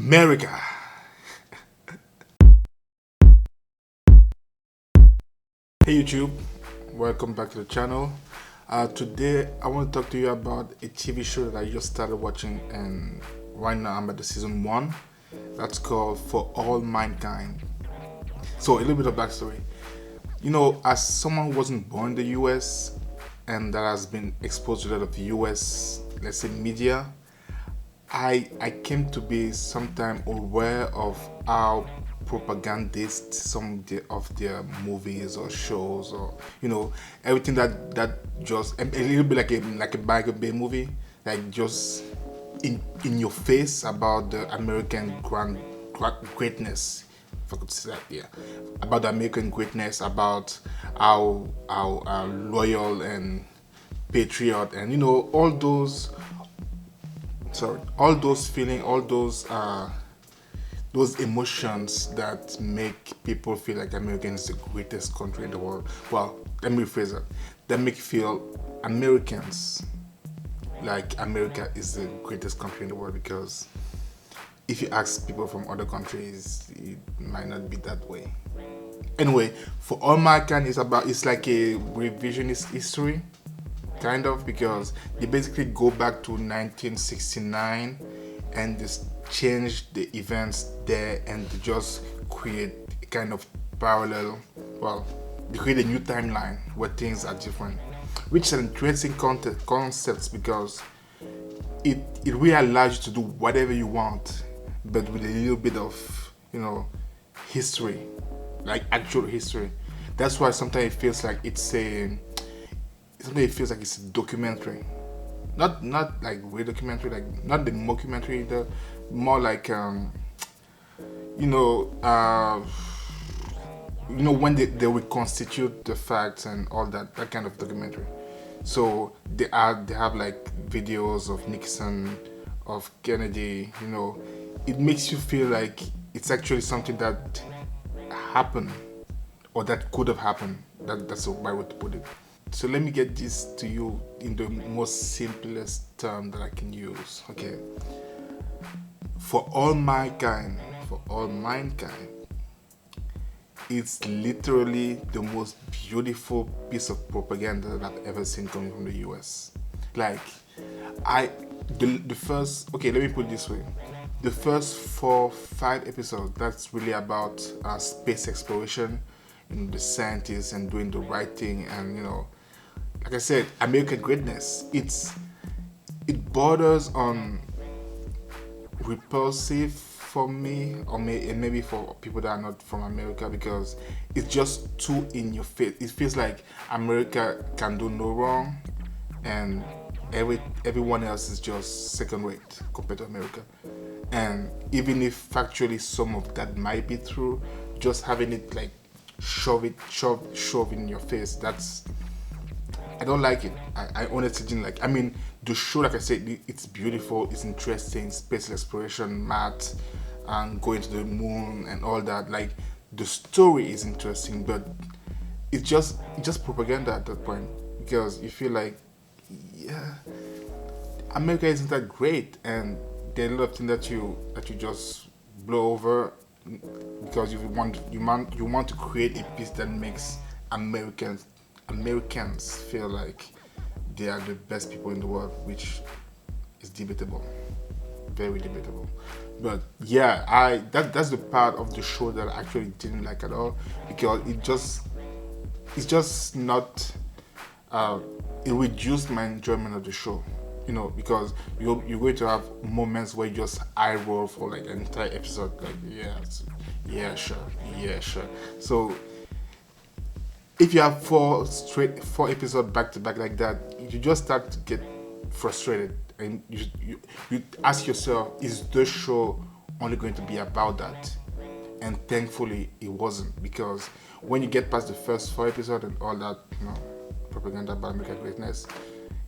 Merica. Hey YouTube, welcome back to the channel. Today I want to talk to you about a TV show that I just started watching, and right now I'm at the season 1. That's called For All Mankind. So a little bit of backstory. As someone who wasn't born in the US and that has been exposed to a lot of US, let's say, media, I came to be sometime aware of how propagandists of their movies or shows, or everything that just a little bit like a Michael Bay movie, like just in your face about the American greatness, if I could say that, yeah, about the American greatness, about how loyal and patriot, and all those feeling, all those emotions that make people feel like America is the greatest country in the world. Well, let me rephrase that. That make feel Americans like America is the greatest country in the world, because if you ask people from other countries, it might not be that way. Anyway, For All Mankind it's like a revisionist history, kind of, because they basically go back to 1969 and just change the events there, and to just create a kind of parallel, well, they create a new timeline where things are different, which is an interesting concept, because it really allows you to do whatever you want, but with a little bit of history, like actual history. That's why sometimes it feels like it's a documentary, not like real documentary, like not the mockumentary, the more like when they reconstitute the facts and all that kind of documentary. So they have like videos of Nixon, of Kennedy. It makes you feel like it's actually something that happened, or that could have happened. That's the right way to put it. So let me get this to you in the most simplest term that I can use. Okay. For all mankind, it's literally the most beautiful piece of propaganda that I've ever seen coming from the US. Like, the first, okay, let me put it this way. The first 4-5 episodes, that's really about space exploration, the scientists and doing the right thing, and like I said, American greatness. It borders on repulsive for me, or maybe for people that are not from America, because it's just too in your face. It feels like America can do no wrong, and everyone else is just second rate compared to America. And even if factually some of that might be true, just having it like shove in your face, I don't like it. I honestly didn't like it. I mean, the show, like I said, it's beautiful, it's interesting, space exploration, math, and going to the moon and all that. Like, the story is interesting, but it's just propaganda at that point, because you feel like, yeah, America isn't that great, and there are a lot of things that you just blow over, because you want to create a piece that makes Americans feel like they are the best people in the world, which is debatable, very debatable. But yeah, that's the part of the show that I actually didn't like at all, because it's just not. It reduced my enjoyment of the show, because you're going to have moments where you just eye roll for like an entire episode, like yeah, sure. So if you have 4 episodes back to back like that, you just start to get frustrated, and you ask yourself, is the show only going to be about that? And thankfully it wasn't, because when you get past the first 4 episodes and all that propaganda about American greatness,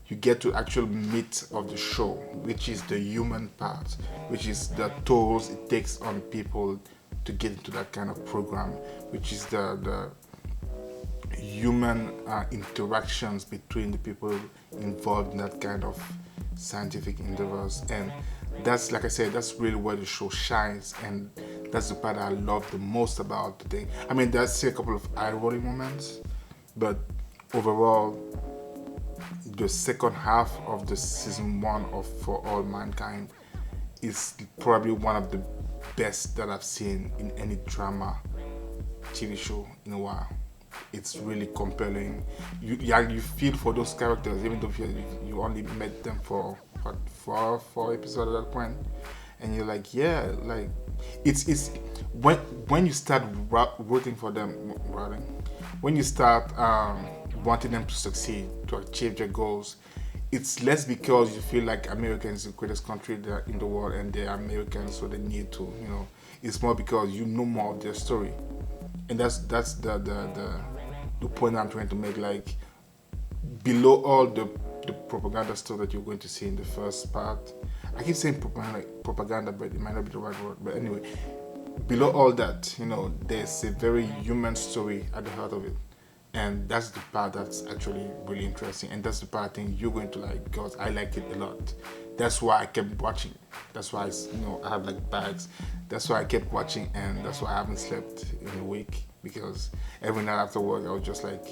you get to actual meat of the show, which is the human part, which is the tolls it takes on people to get into that kind of program, which is the human interactions between the people involved in that kind of scientific endeavors. And that's, like I said, that's really where the show shines, and that's the part I love the most about the thing. I mean, there's still a couple of eye-rolling moments, but overall, the second half of the season one of For All Mankind is probably one of the best that I've seen in any drama TV show in a while. It's really compelling. You feel for those characters, even though you only met them for what, four episodes at that point, and you're like, yeah, like it's when you start rooting for them, when you start wanting them to succeed, to achieve their goals, it's less because you feel like America is the greatest country in the world and they're Americans, so they need to, It's more because you know more of their story, and that's the point I'm trying to make. Like, below all the propaganda stuff that you're going to see in the first part, I keep saying propaganda, but it might not be the right word. But anyway, below all that, there's a very human story at the heart of it. And that's the part that's actually really interesting. And that's the part I think you're going to like, because I like it a lot. That's why I kept watching. That's why, I have like bags. That's why I kept watching, and that's why I haven't slept in a week. Because every night after work, I would just like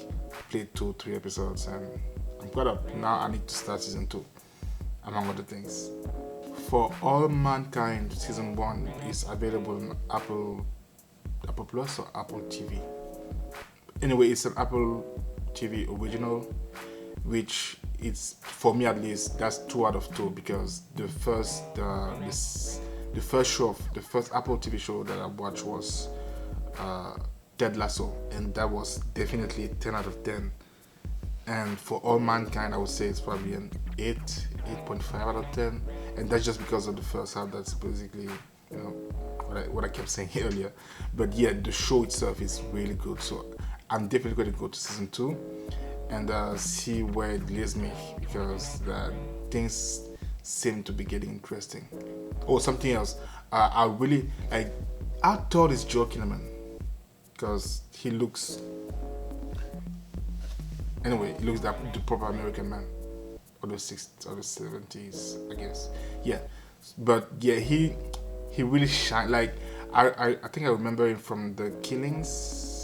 play 2-3 episodes, and I'm caught up. Now I need to start season 2, among other things. For All Mankind, season 1 is available on Apple Plus or Apple TV. Anyway, it's an Apple TV original, which it's, for me at least, that's 2 out of 2, because the first Apple TV show that I watched was Ted Lasso, and that was definitely a 10 out of 10. And For All Mankind, I would say it's probably an 8.5 out of 10, and that's just because of the first half. That's basically, what I kept saying earlier. But yeah, the show itself is really good, so I'm definitely going to go to season 2 and see where it leads me, because things seem to be getting interesting. Oh, something else. I really like. How tall is Joe Kinnaman? Because he looks. Anyway, he looks like the proper American man, or the 60s or the 70s, I guess. Yeah, but yeah, he really shine. Like I think I remember him from The Killings.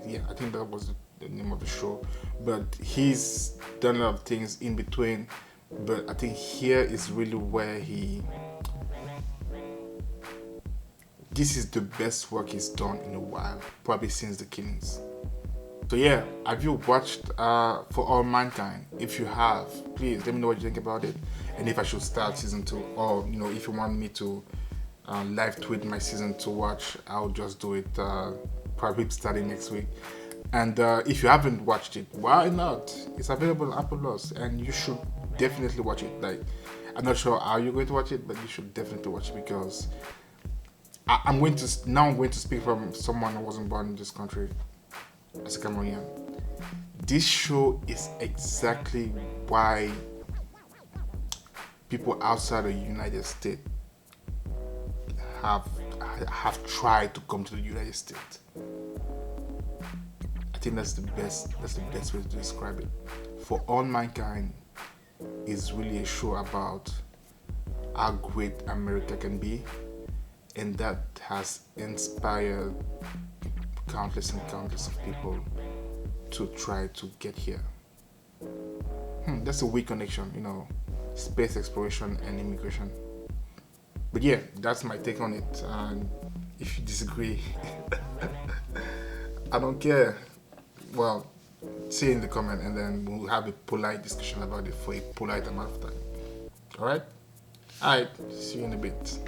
Yeah, I think that was the name of the show. But he's done a lot of things in between. But I think here is really where this is the best work he's done in a while, probably since The Killings. So yeah, have you watched For All Mankind? If you have, please let me know what you think about it, and if I should start season 2, or if you want me to live tweet my season 2 watch, I'll just do it probably starting next week. And if you haven't watched it, why not? It's available on Apple Plus, and you should definitely watch it. Like, I'm not sure how you're going to watch it, but you should definitely watch it, because I'm going to speak from someone who wasn't born in this country as a Cameroonian. This show is exactly why people outside the United States have tried to come to the United States. I think that's the best way to describe it. For All Mankind is really a show about how great America can be, and that has inspired countless and countless of people to try to get here. That's a weak connection, space exploration and immigration. But yeah, that's my take on it. And if you disagree, I don't care. Well, say in the comment, and then we'll have a polite discussion about it for a polite amount of time. Alright? See you in a bit.